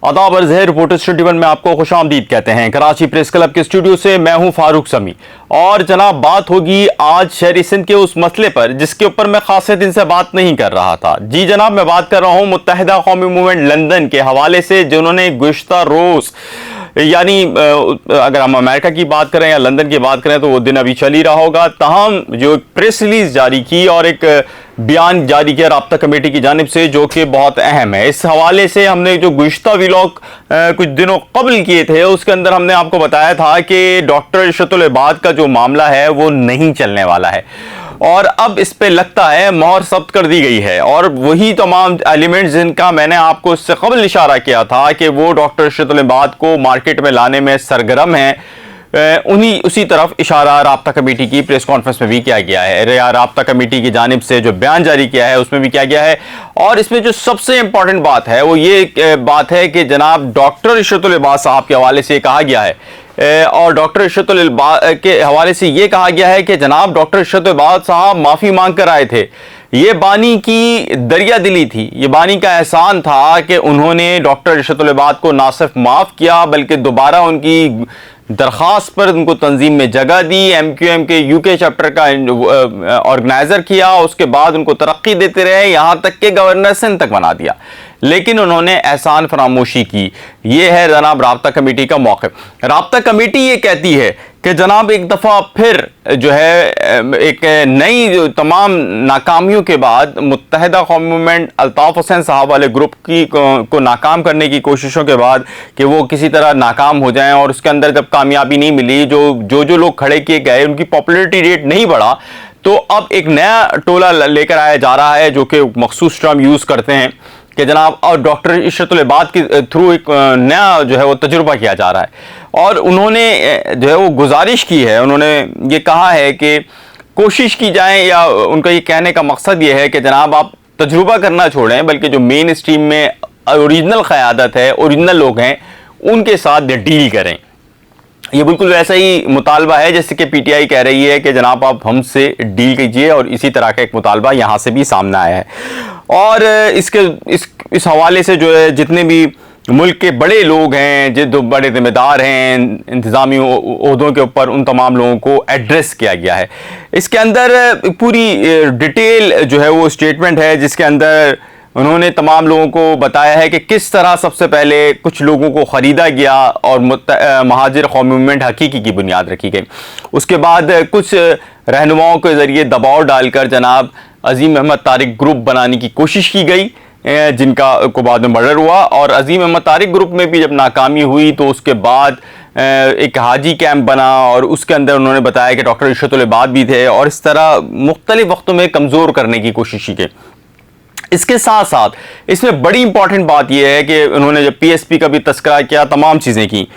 आदाब अर्ज़ है, रिपोर्टर स्टूडियो में आपको खुशामदीद कहते हैं। कराची प्रेस क्लब के स्टूडियो से मैं हूं फारूक समी। और जनाब, बात होगी आज शहरी सिंध के उस मसले पर जिसके ऊपर मैं खासे दिन से बात नहीं कर रहा था। जी जनाब, मैं बात कर रहा हूं मुत्तहिदा कौमी मूवमेंट लंदन के हवाले से, जिन्होंने गुज़िश्ता रोज़, यानी अगर हम अमेरिका की बात करें या लंदन की बात करें तो वो दिन अभी चल ही रहा होगा, ताहम जो प्रेस रिलीज जारी की और एक बयान जारी किया राब्ता कमेटी की जानिब से, जो कि बहुत अहम है। इस हवाले से हमने जो गुज़िश्ता व्लॉग कुछ दिनों कबल किए थे, उसके अंदर हमने आपको बताया था कि डॉक्टर इशरतुल इबाद का जो मामला है वो नहीं चलने वाला है, और अब इस पे लगता है मोहर सब्त कर दी गई है। और वही तमाम एलिमेंट्स जिनका मैंने आपको इससे कबल इशारा किया था कि वो डॉक्टर इशरतुल इबाद को मार्केट में लाने में सरगर्म है, उसी तरफ इशारा राब्ता कमेटी की प्रेस कॉन्फ्रेंस में भी किया गया है। राब्ता कमेटी की जानिब से जो बयान जारी किया है उसमें भी किया गया है। और इसमें जो सबसे इंपॉर्टेंट बात है वो ये बात है कि जनाब डॉक्टर इशरतुल इबाद साहब के हवाले से कहा गया है, और डॉक्टर इशरतुल इबाद के हवाले से ये कहा गया है कि जनाब डॉक्टर इशरतुल इबाद साहब माफ़ी मांग कर आए थे। ये बानी की दरिया दिली थी, ये बानी का एहसान था कि उन्होंने डॉक्टर इशरतुल इबाद को ना सिर्फ माफ़ किया बल्कि दोबारा उनकी दरख्वास्त पर उनको तंजीम में जगह दी, MQM के UK चैप्टर का ऑर्गेनाइज़र किया, उसके बाद उनको तरक्की देते रहे, यहाँ तक के गवर्नर सिंध तक बना दिया। लेकिन उन्होंने एहसान फरामोशी की। ये है जनाब राब्ता कमेटी का मौक़िफ़। राब्ता कमेटी ये कहती है कि जनाब एक दफ़ा फिर जो है एक नई तमाम नाकामियों के बाद मुत्तहिदा कौमी मूवमेंट अल्ताफ़ हुसैन साहब वाले ग्रुप को नाकाम करने की कोशिशों के बाद कि वो किसी तरह नाकाम हो जाएं, और उसके अंदर जब कामयाबी नहीं मिली, जो लोग खड़े किए गए उनकी पॉपुलरिटी रेट नहीं बढ़ा, तो अब एक नया टोला लेकर आया जा रहा है जो कि मखसूस टर्म यूज़ करते हैं कि जनाब और डॉक्टर इशरतुल इबाद के थ्रू एक नया जो है वो तजुर्बा किया जा रहा है। और उन्होंने जो है वो गुजारिश की है, उन्होंने ये कहा है कि कोशिश की जाए, या उनका ये कहने का मकसद ये है कि जनाब आप तजुर्बा करना छोड़ें, बल्कि जो मेन स्ट्रीम में ओरिजिनल क़यादत है, ओरिजिनल लोग हैं, उनके साथ डील करें। ये बिल्कुल वैसा ही मुतालबा है जैसे कि PTI कह रही है कि जनाब आप हमसे डील कीजिए, और इसी तरह का एक मुतालबा यहाँ से भी सामने आया है। और इस हवाले से जो है जितने भी मुल्क के बड़े लोग हैं, जो बड़े जिम्मेदार हैं इंतज़ामी ओहदों के ऊपर, उन तमाम लोगों को एड्रेस किया गया है। इसके अंदर पूरी डिटेल जो है वो स्टेटमेंट है, जिसके अंदर उन्होंने तमाम लोगों को बताया है कि किस तरह सबसे पहले कुछ लोगों को ख़रीदा गया और महाजिर कौमी मूवमेंट हकीकी की बुनियाद रखी गई। उसके बाद कुछ रहनुमाओं के ज़रिए दबाव डालकर जनाब अज़ीम अहमद तारिक ग्रुप बनाने की कोशिश की गई, जिनका को बाद में मर्डर हुआ। और अज़ीम अहमद तारिक ग्रुप में भी जब नाकामी हुई तो उसके बाद एक हाजी कैंप बना, और उसके अंदर उन्होंने बताया कि डॉक्टर इशरतुल इबाद भी थे, और इस तरह मुख्तलिफ वक्तों में कमज़ोर करने की कोशिश की। इसके साथ साथ इसमें बड़ी इंपॉर्टेंट बात यह है कि उन्होंने जब PSP का भी तस्करा किया, तमाम चीज़ें की,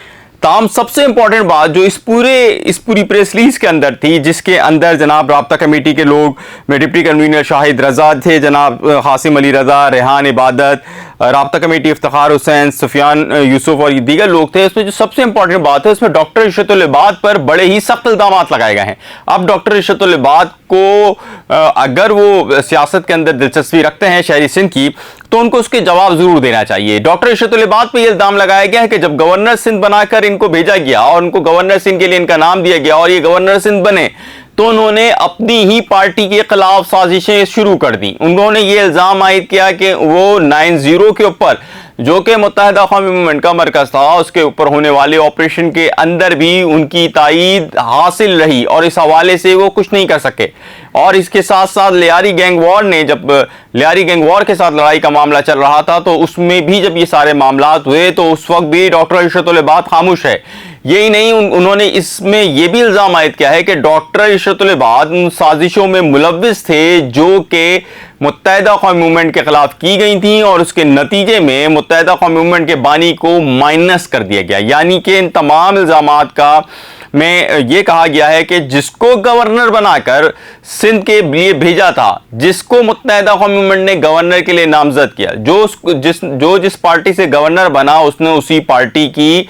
ताम सबसे इंपॉर्टेंट बात जो इस पूरी प्रेस रिलीज के अंदर थी, जिसके अंदर जनाब राब्ता कमेटी के लोग में डिप्टी कन्वीनर शाहिद रजा थे, जनाब कासिम अली रजा, रेहान इबादत, राब्ता कमेटी इफ्तिखार हुसैन, सुफियान यूसुफ और दीगर लोग थे। उसमें जो सबसे इंपॉर्टेंट बात है, उसमें डॉक्टर इशरतुल इबाद पर बड़े ही सख्त इल्ज़ामात लगाए गए हैं। अब डॉक्टर इशरतुल इबाद को अगर वो सियासत के अंदर दिलचस्पी रखते हैं शहरी सिंध की, तो उनको उसके जवाब जरूर देना चाहिए। डॉक्टर इशरतुल इबाद पर यह इल्जाम लगाया गया है कि जब गवर्नर सिंध बनाकर इनको भेजा गया और उनको गवर्नर सिंध के लिए इनका नाम दिया गया और ये गवर्नर सिंध बने, तो उन्होंने अपनी ही पार्टी के खिलाफ साजिशें शुरू कर दी। उन्होंने ये इल्जाम आयद किया कि वो 9-0 के ऊपर, जो कि मुत्तहिदा कौमी मूवमेंट का मरकज था, उसके ऊपर होने वाले ऑपरेशन के अंदर भी उनकी तायीद हासिल रही, और इस हवाले से वो कुछ नहीं कर सके। और इसके साथ साथ लियारी गैंग वॉर ने, जब लियारी गैंग वॉर के साथ लड़ाई का मामला चल रहा था, तो उसमें भी जब ये सारे मामला हुए तो उस वक्त भी डॉक्टर इशरतुल इबाद खामोश है। यही नहीं, उन्होंने इसमें यह भी इल्जाम आयद किया है कि डॉक्टर इशरतुल इबाद उन साजिशों में मुलव्विस थे जो कि मुत्तहिदा कौमी मूवमेंट के खिलाफ की गई थी, और उसके नतीजे में मुत्तहिदा कौमी मूवमेंट के बानी को माइनस कर दिया गया। यानी कि इन तमाम इल्जामात का में ये कहा गया है कि जिसको गवर्नर बनाकर सिंध के लिए भेजा था, जिसको मुत्तहिदा कौमी मूवमेंट ने गवर्नर के लिए नामजद किया, जिस पार्टी से गवर्नर बना, उसने उसी पार्टी की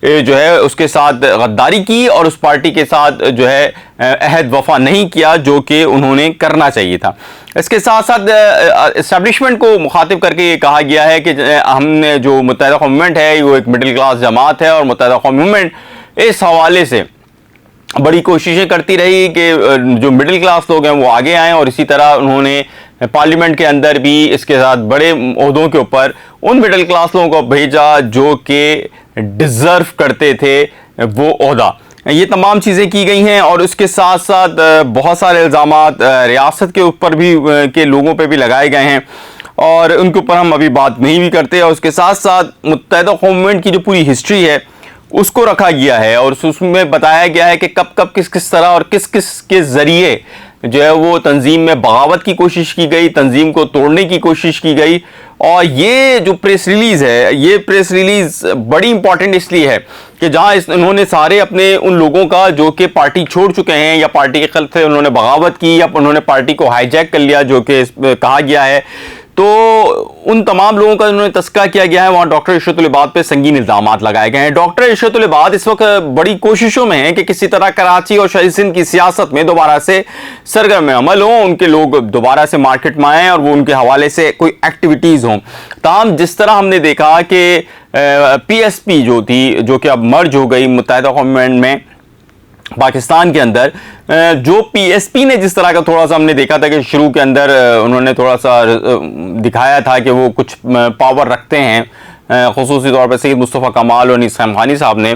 जो है उसके साथ गद्दारी की और उस पार्टी के साथ जो है अहद वफा नहीं किया जो कि उन्होंने करना चाहिए था। इसके साथ साथ इस्टेब्लिशमेंट को मुखातिब करके ये कहा गया है कि हमने जो मुत्तहिदा कौम मूवमेंट है वो एक मिडिल क्लास जमात है और मुत्तहिदा कौम मूवमेंट इस हवाले से बड़ी कोशिशें करती रही कि जो मिडिल क्लास लोग हैं वो आगे आएँ, और इसी तरह उन्होंने पार्लियामेंट के अंदर भी इसके साथ बड़े ओहदों के ऊपर उन मिडिल क्लास लोगों को भेजा जो कि डिज़र्व करते थे वो ओहदा। ये तमाम चीज़ें की गई हैं और उसके साथ साथ बहुत सारे इल्ज़ामात रियासत के ऊपर भी के लोगों पे भी लगाए गए हैं और उनके ऊपर हम अभी बात नहीं भी करते। और उसके साथ साथ मुत्तहिदा कौम मूवमेंट की जो पूरी हिस्ट्री है उसको रखा गया है और उसमें बताया गया है कि कब कब किस किस तरह और किस किस के ज़रिए जो है वो तंजीम में बगावत की कोशिश की गई, तंजीम को तोड़ने की कोशिश की गई। और ये जो प्रेस रिलीज़ है, ये प्रेस रिलीज़ बड़ी इंपॉर्टेंट इसलिए है कि जहाँ इन्होंने सारे अपने उन लोगों का जो कि पार्टी छोड़ चुके हैं या पार्टी के खिलाफ से उन्होंने बगावत की या उन्होंने पार्टी को हाईजैक कर लिया जो कि कहा गया है, तो उन तमाम लोगों का उन्होंने तस्करा किया गया है। वहाँ डॉक्टर इशरतुल इबाद पे संगीन इल्ज़ामात लगाए गए हैं। डॉक्टर इशरतुल इबाद इस वक्त बड़ी कोशिशों में हैं कि किसी तरह कराची और शहरी सिंध की सियासत में दोबारा से सरगर्म अमल हों, उनके लोग दोबारा से मार्केट में आएँ और वो उनके हवाले से कोई एक्टिविटीज़ हों। ताहम जिस तरह हमने देखा कि PSP जो थी, जो कि अब मर्ज हो गई मुत्तहिदा कौम मूवमेंट में पाकिस्तान के अंदर, जो PSP ने जिस तरह का थोड़ा सा हमने देखा था कि शुरू के अंदर उन्होंने थोड़ा सा दिखाया था कि वो कुछ पावर रखते हैं, ख़ुसूसी तौर पर सैयद मुस्तफ़ा कमाल और निज़ाम खानी साहब ने,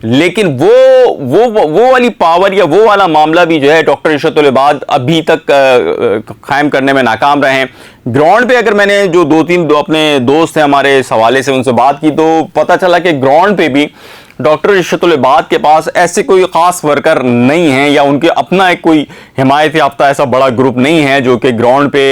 लेकिन वो वाली पावर या वो वाला मामला भी जो है डॉक्टर इशरतुल इबाद अभी तक कायम करने में नाकाम रहे हैं। ग्राउंड पे अगर मैंने जो दो अपने दोस्त हैं हमारे इस हवाले से उनसे बात की तो पता चला कि ग्राउंड पे भी डॉक्टर इशरतुल इबाद के पास ऐसे कोई ख़ास वर्कर नहीं हैं या उनके अपना एक कोई हिमायत याफ्ता ऐसा बड़ा ग्रुप नहीं है जो कि ग्राउंड पे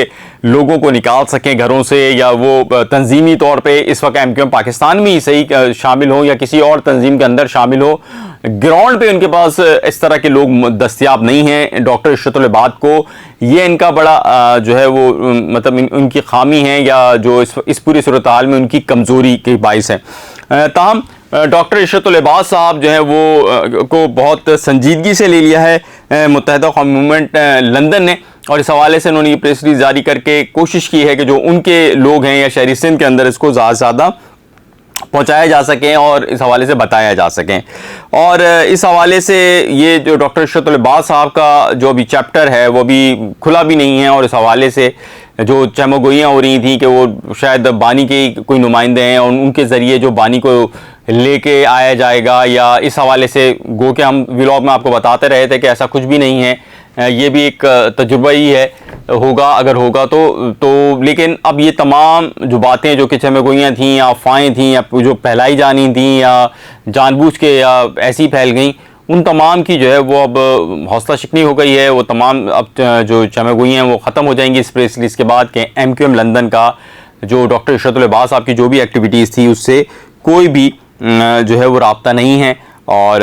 लोगों को निकाल सकें घरों से, या वो तंजीमी तौर पे इस वक्त MQM पाकिस्तान में ही सही शामिल हो या किसी और तंजीम के अंदर शामिल हो। ग्राउंड पे उनके पास इस तरह के लोग दस्तियाब नहीं हैं। डॉक्टर इशरतुल इबाद को ये इनका बड़ा जो है वो मतलब उनकी खामी है या जो इस पूरी सूरत हाल में उनकी कमज़ोरी के बाइस है। ताहम डॉक्टर इशरतुल इबाद साहब जो है वो को बहुत संजीदगी से ले लिया है मुत्तहिदा कौम मूवमेंट लंदन ने, और इस हवाले से उन्होंने ये प्रेस रिलीज जारी करके कोशिश की है कि जो उनके लोग हैं या शहरी सिंध के अंदर इसको ज़्यादा से ज़्यादा पहुँचाया जा सकें और इस हवाले से बताया जा सकें। और इस हवाले से ये जो डॉक्टर इशरतुल इबाद साहब का जो अभी चैप्टर है वो भी खुला भी नहीं है, और इस हवाले से जो चमगोइयाँ हो रही थी कि वो शायद बानी के कोई नुमाइंदे हैं और उनके ज़रिए जो बानी को लेके आया जाएगा, या इस हवाले से गो के हम व्लॉग में आपको बताते रहे थे कि ऐसा कुछ भी नहीं है, ये भी एक तजुर्बा ही है, होगा अगर होगा तो लेकिन अब ये तमाम जो बातें जो कि चमगोइयाँ थीं या अफवाहें थीं या जो फैलाई जानी थी या जानबूझ के या ऐसी फैल गई, उन तमाम की जो है वो अब हौसला शिकनी हो गई है। वो तमाम अब जो चमगोइयाँ हैं वो ख़त्म हो जाएंगी इस प्रेस रिलीज़ के बाद के MQM लंदन का जो डॉक्टर इशरतुल इबाद साहब की जो भी एक्टिविटीज़ थी उससे कोई भी जो है वो राब्ता नहीं है और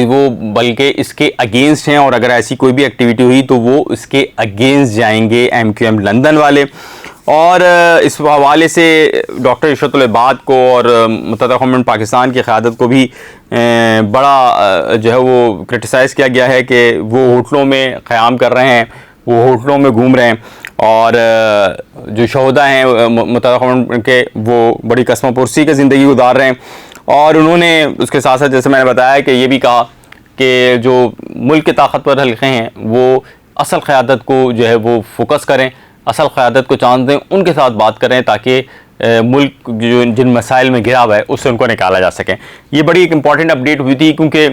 वो बल्कि इसके अगेंस्ट हैं, और अगर ऐसी कोई भी एक्टिविटी हुई तो वो इसके अगेंस्ट जाएंगे MQM लंदन वाले। और इस हवाले से डॉक्टर इशरतुल इबाद को और मुत्तहिदा कौम मूवमेंट पाकिस्तान की क़यादत को भी बड़ा जो है वो क्रिटिसाइज़ किया गया है कि वो होटलों में क़याम कर रहे हैं, वो होटलों में घूम रहे हैं, और जो शहदा हैं मुत्तहिदा कौम मूवमेंट के वो बड़ी कसम पुरसी की ज़िंदगी गुजार रहे हैं। और उन्होंने उसके साथ साथ जैसे मैंने बताया कि ये भी कहा कि जो मुल्क के ताकतवर हल्के हैं वो असल क़यादत को जो है वो फोकस करें, असल क़यादत को चांस दें, उनके साथ बात करें ताकि मुल्क जो जिन मसाइल में घिरा हुआ है उससे उनको निकाला जा सके। ये बड़ी एक इम्पॉर्टेंट अपडेट हुई थी क्योंकि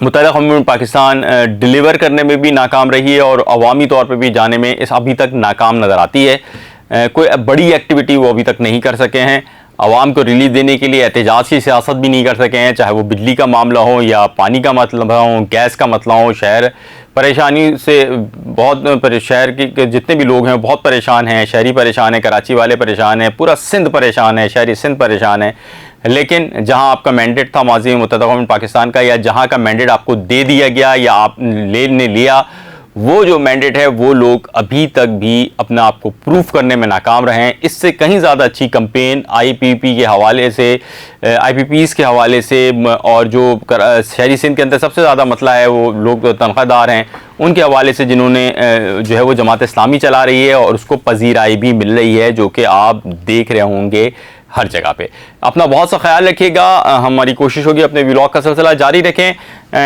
मुत्तहिदा कौम मूवमेंट पाकिस्तान डिलीवर करने में भी नाकाम रही है और अवामी तौर पर भी जाने में इस अभी तक नाकाम नज़र आती है। कोई बड़ी एक्टिविटी वो अभी तक नहीं कर सके हैं, आवाम को रिलीफ देने के लिए एहतजाज की सियासत भी नहीं कर सके हैं, चाहे वो बिजली का मामला हो या पानी का मसला हो, गैस का मसला हो। शहर परेशानी से बहुत शहर के जितने भी लोग हैं बहुत परेशान हैं, शहरी परेशान हैं, कराची वाले परेशान हैं, पूरा सिंध परेशान है, शहरी सिंध परेशान है। लेकिन जहां आपका मैंडेट था माज़ी में मुत्तहिदा कौम मूवमेंट पाकिस्तान का, या जहां का मैंडेट आपको दे दिया गया या आप लेने लिया, वो जो मैंडेट है वो लोग अभी तक भी अपने आप को प्रूफ करने में नाकाम रहे हैं। इससे कहीं ज़्यादा अच्छी कैंपेन आईपीपी के हवाले से, आईपीपीज़ के हवाले से, और जो शहरी सिंध के अंदर सबसे ज़्यादा मसला है वो लोग जो तनख्वाहदार हैं उनके हवाले से, जिन्होंने जो है वो जमात इस्लामी चला रही है और उसको पजीराई भी मिल रही है, जो कि आप देख रहे होंगे हर जगह पे। अपना बहुत सा ख्याल रखिएगा। हमारी कोशिश होगी अपने व्लॉग का सिलसिला जारी रखें।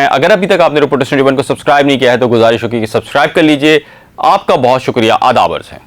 अगर अभी तक आपने रिपोर्टर्स 21 को सब्सक्राइब नहीं किया है तो गुजारिश होगी कि सब्सक्राइब कर लीजिए। आपका बहुत शुक्रिया, आदाब अर्ज़ है।